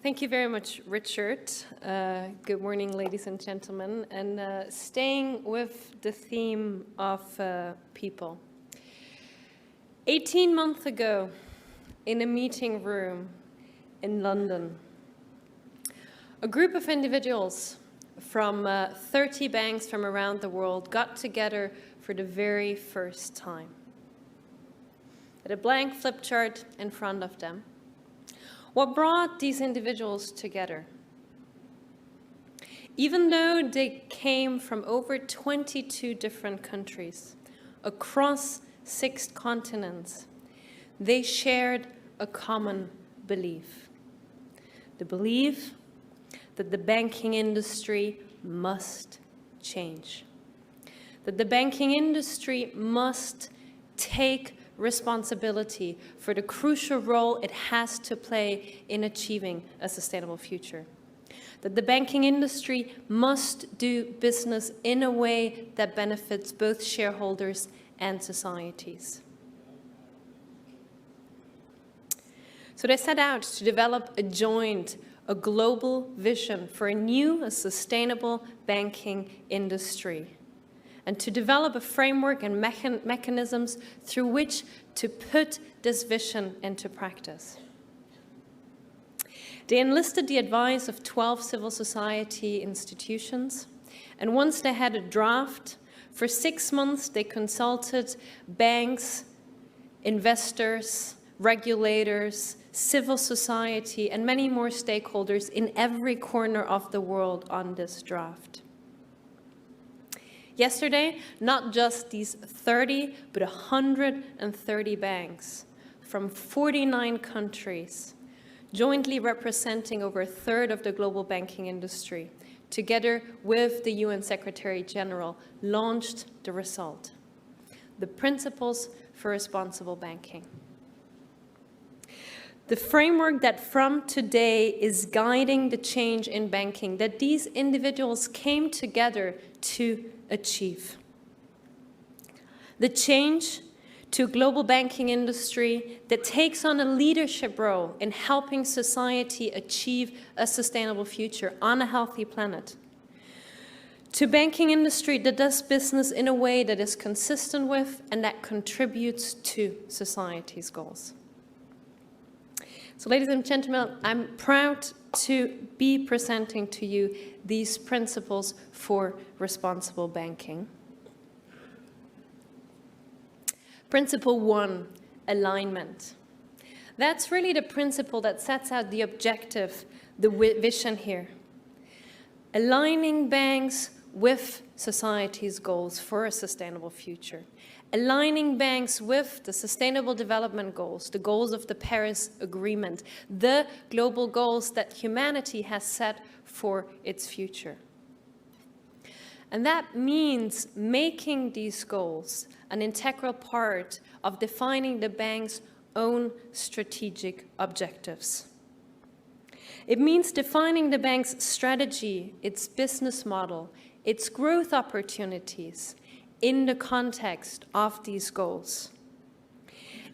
Thank you very much, Richard. Good morning, ladies and gentlemen. And staying with the theme of people. 18 months ago, in a meeting room in London, a group of individuals from 30 banks from around the world got together for the very first time. They had a blank flip chart in front of them. What brought these individuals together? Even though they came from over 22 different countries, across 6 continents, they shared a common belief. The belief that the banking industry must change. That the banking industry must take responsibility for the crucial role it has to play in achieving a sustainable future. That the banking industry must do business in a way that benefits both shareholders and societies. So they set out to develop a global vision for a new, sustainable banking industry, and to develop a framework and mechanisms through which to put this vision into practice. They enlisted the advice of 12 civil society institutions, and once they had a draft, for 6 months they consulted banks, investors, regulators, civil society, and many more stakeholders in every corner of the world on this draft. Yesterday, not just these 30, but 130 banks from 49 countries, jointly representing over a third of the global banking industry, together with the UN Secretary General, launched the result: the Principles for Responsible Banking. The framework that from today is guiding the change in banking that these individuals came together to achieve. The change to a global banking industry that takes on a leadership role in helping society achieve a sustainable future on a healthy planet. To a banking industry that does business in a way that is consistent with and that contributes to society's goals. So, ladies and gentlemen, I'm proud to be presenting to you these principles for responsible banking. Principle 1, alignment. That's really the principle that sets out the objective, the vision here. Aligning banks with society's goals for a sustainable future. Aligning banks with the Sustainable Development Goals, the goals of the Paris Agreement, the global goals that humanity has set for its future. And that means making these goals an integral part of defining the bank's own strategic objectives. It means defining the bank's strategy, its business model, its growth opportunities, in the context of these goals.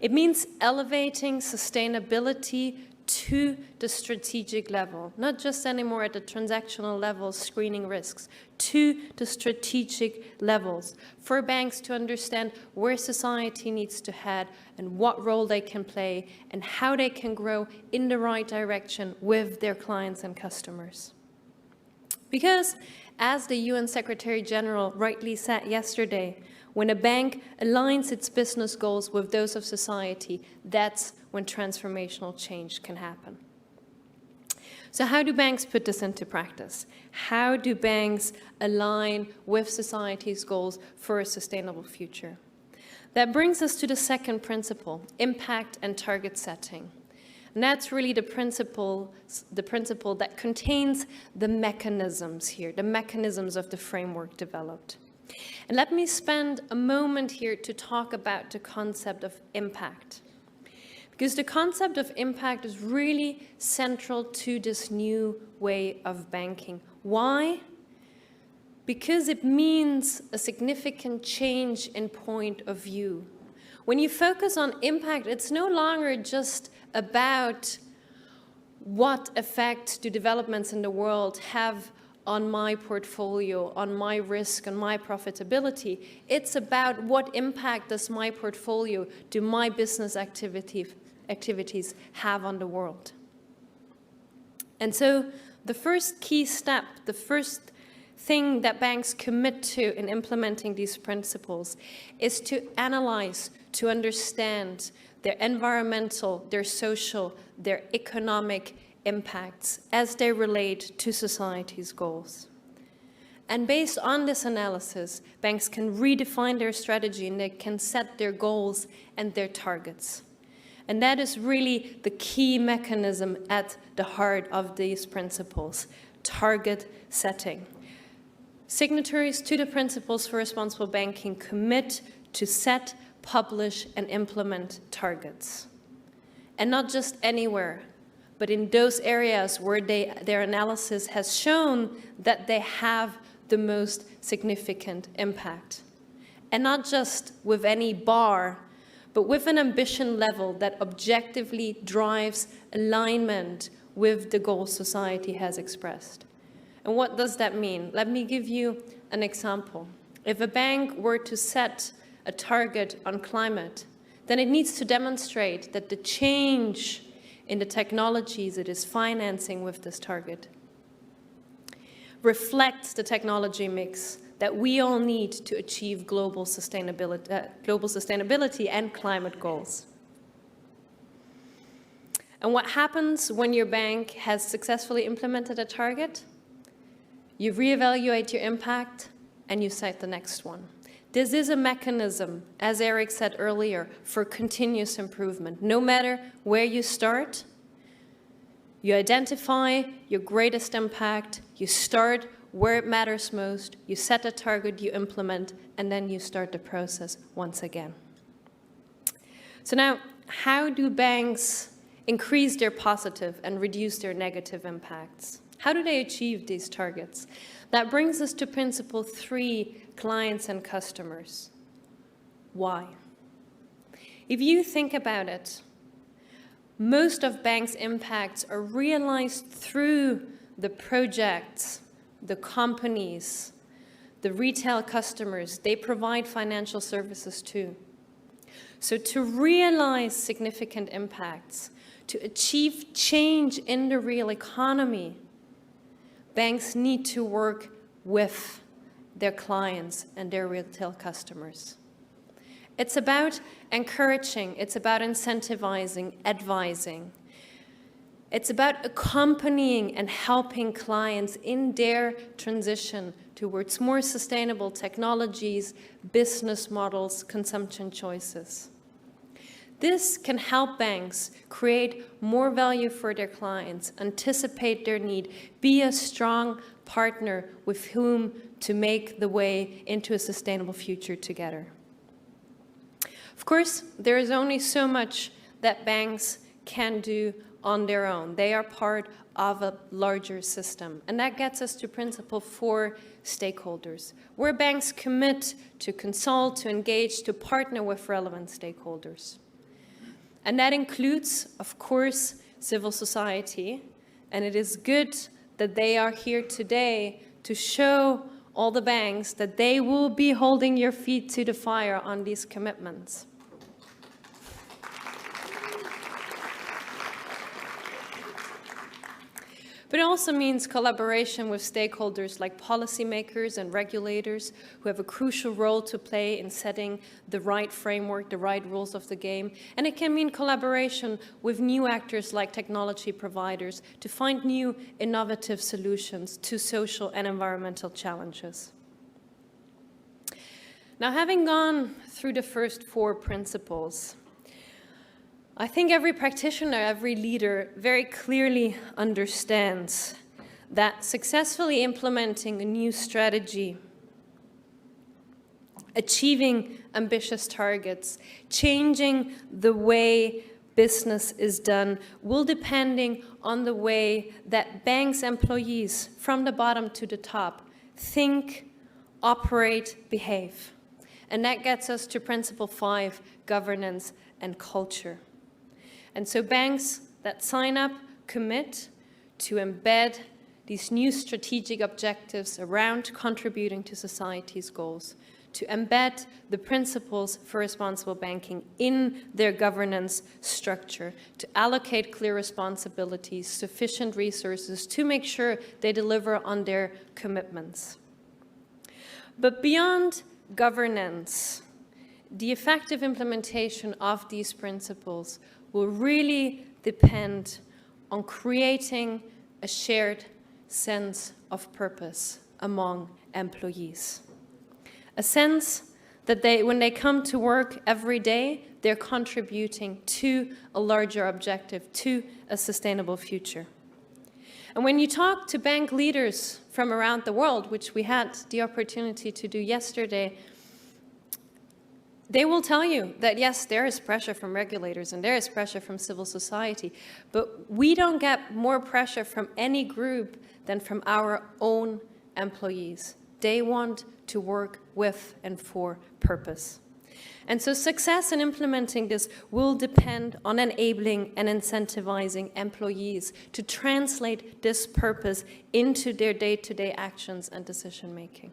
It means elevating sustainability to the strategic level, not just anymore at the transactional level, screening risks, to the strategic levels, for banks to understand where society needs to head and what role they can play and how they can grow in the right direction with their clients and customers. Because, as the UN Secretary General rightly said yesterday, when a bank aligns its business goals with those of society, that's when transformational change can happen. So how do banks put this into practice? How do banks align with society's goals for a sustainable future? That brings us to the second principle, impact and target setting. And that's really the principle that contains the mechanisms here, the mechanisms of the framework developed. And let me spend a moment here to talk about the concept of impact. Because the concept of impact is really central to this new way of banking. Why? Because it means a significant change in point of view. When you focus on impact, it's no longer just about what effect do developments in the world have on my portfolio, on my risk, on my profitability. It's about what impact does my portfolio, do my business activities have on the world. And so the first key step, the first thing that banks commit to in implementing these principles is to analyze, to understand their environmental, their social, their economic impacts as they relate to society's goals. And based on this analysis, banks can redefine their strategy and they can set their goals and their targets. And that is really the key mechanism at the heart of these principles, target setting. Signatories to the Principles for Responsible Banking commit to set, publish, and implement targets. And not just anywhere, but in those areas where their analysis has shown that they have the most significant impact. And not just with any bar, but with an ambition level that objectively drives alignment with the goals society has expressed. And what does that mean? Let me give you an example. If a bank were to set a target on climate, then it needs to demonstrate that the change in the technologies it is financing with this target reflects the technology mix that we all need to achieve global sustainability and climate goals. And what happens when your bank has successfully implemented a target? You reevaluate your impact and you set the next one. This is a mechanism, as Eric said earlier, for continuous improvement. No matter where you start, you identify your greatest impact, you start where it matters most, you set a target, you implement, and then you start the process once again. So now, how do banks increase their positive and reduce their negative impacts? How do they achieve these targets? That brings us to principle 3, clients and customers. Why? If you think about it, most of banks' impacts are realized through the projects, the companies, the retail customers they provide financial services to. So to realize significant impacts, to achieve change in the real economy, banks need to work with their clients and their retail customers. It's about encouraging, it's about incentivizing, advising. It's about accompanying and helping clients in their transition towards more sustainable technologies, business models, consumption choices. This can help banks create more value for their clients, anticipate their need, be a strong partner with whom to make the way into a sustainable future together. Of course, there is only so much that banks can do on their own. They are part of a larger system. And that gets us to principle 4, stakeholders, where banks commit to consult, to engage, to partner with relevant stakeholders. And that includes, of course, civil society. And it is good that they are here today to show all the banks that they will be holding your feet to the fire on these commitments. But it also means collaboration with stakeholders like policymakers and regulators who have a crucial role to play in setting the right framework, the right rules of the game. And it can mean collaboration with new actors like technology providers to find new innovative solutions to social and environmental challenges. Now, having gone through the first 4 principles, I think every practitioner, every leader very clearly understands that successfully implementing a new strategy, achieving ambitious targets, changing the way business is done will depend on the way that banks' employees, from the bottom to the top, think, operate, behave. And that gets us to principle 5, governance and culture. And so banks that sign up commit to embed these new strategic objectives around contributing to society's goals, to embed the principles for responsible banking in their governance structure, to allocate clear responsibilities, sufficient resources to make sure they deliver on their commitments. But beyond governance, the effective implementation of these principles will really depend on creating a shared sense of purpose among employees. A sense that when they come to work every day, they're contributing to a larger objective, to a sustainable future. And when you talk to bank leaders from around the world, which we had the opportunity to do yesterday, they will tell you that, yes, there is pressure from regulators and there is pressure from civil society, but we don't get more pressure from any group than from our own employees. They want to work with and for purpose. And so success in implementing this will depend on enabling and incentivizing employees to translate this purpose into their day-to-day actions and decision-making.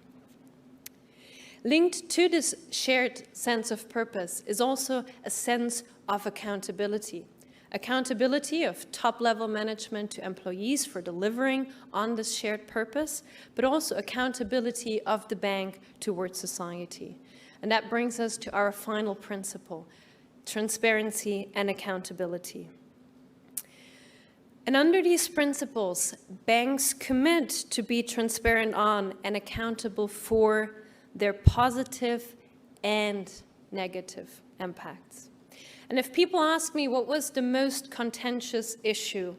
Linked to this shared sense of purpose is also a sense of accountability. Accountability of top-level management to employees for delivering on this shared purpose, but also accountability of the bank towards society. And that brings us to our final principle, transparency and accountability. And under these principles, banks commit to be transparent on and accountable for their positive and negative impacts. And if people ask me what was the most contentious issue,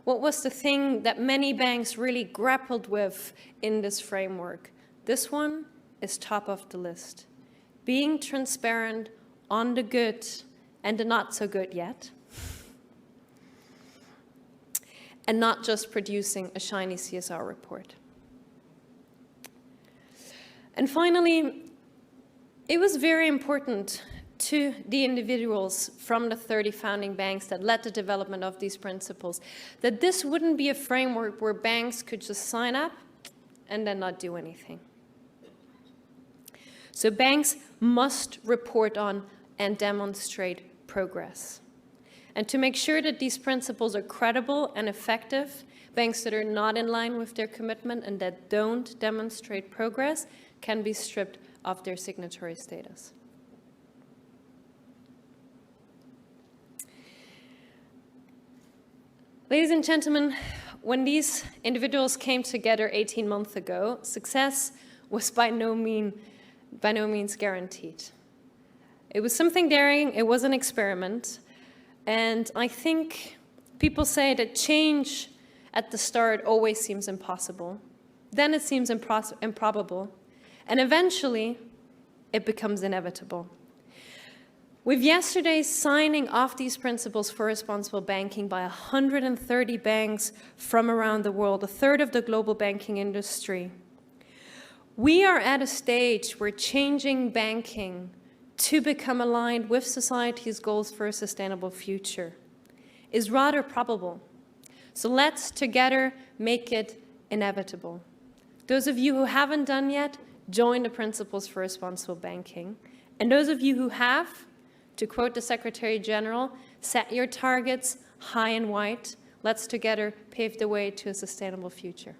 what was the thing that many banks really grappled with in this framework, this one is top of the list. Being transparent on the good and the not so good yet, and not just producing a shiny CSR report. And finally, it was very important to the individuals from the 30 founding banks that led the development of these principles, that this wouldn't be a framework where banks could just sign up and then not do anything. So banks must report on and demonstrate progress. And to make sure that these principles are credible and effective, banks that are not in line with their commitment and that don't demonstrate progress can be stripped of their signatory status. Ladies and gentlemen, when these individuals came together 18 months ago, success was by no means guaranteed. It was something daring, it was an experiment, and I think people say that change at the start always seems impossible. Then it seems improbable, and eventually it becomes inevitable. With yesterday's signing of these principles for responsible banking by 130 banks from around the world, a third of the global banking industry, we are at a stage where changing banking to become aligned with society's goals for a sustainable future is rather probable. So let's together make it inevitable. Those of you who haven't done yet, join the principles for responsible banking. And those of you who have, to quote the Secretary General, set your targets high and wide. Let's together pave the way to a sustainable future.